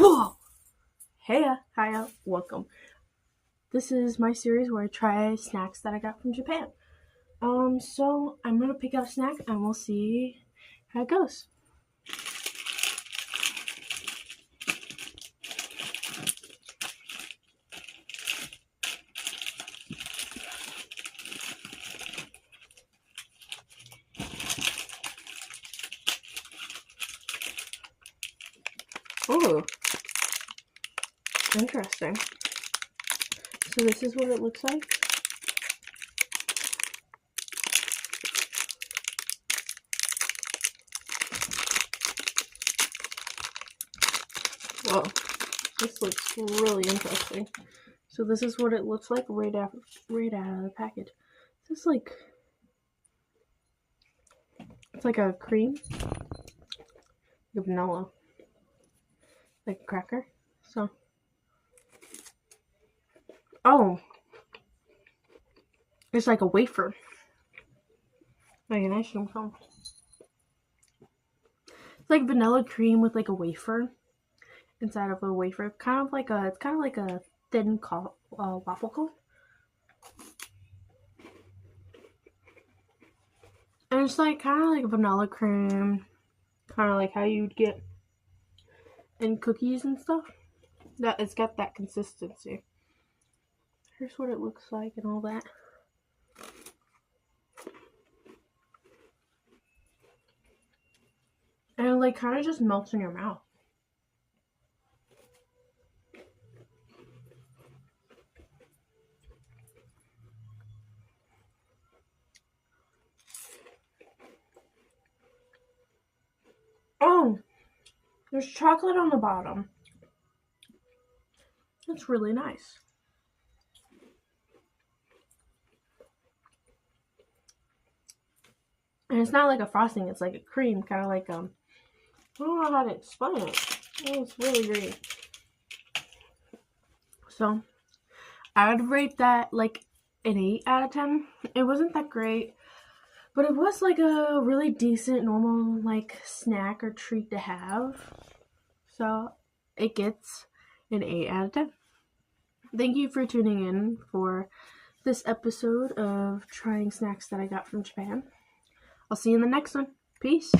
Whoa! Heya, hiya, welcome. This is my series where I try snacks that I got from Japan. So I'm gonna pick out a snack and we'll see how it goes. Oh, interesting. So this is what it looks like. Whoa, this looks really interesting. So this is what it looks like right out of the package. This is like, it's like a cream, like vanilla, like a cracker. So, oh, it's like a wafer. Like an ice cream cone. It's like vanilla cream with like a wafer inside of a wafer. It's kind of like a thin waffle cone. And it's like kind of like vanilla cream, kind of like how you'd get in cookies and stuff. That it's got that consistency. Here's what it looks like and all that. And it like kind of just melts in your mouth. Oh, there's chocolate on the bottom. It's really nice. And it's not like a frosting, it's like a cream, kind of like, I don't know how to explain it. It's really great. So, I would rate that like an 8 out of 10. It wasn't that great, but it was like a really decent, normal, like, snack or treat to have. So, it gets an 8 out of 10. Thank you for tuning in for this episode of trying snacks that I got from Japan. I'll see you in the next one. Peace.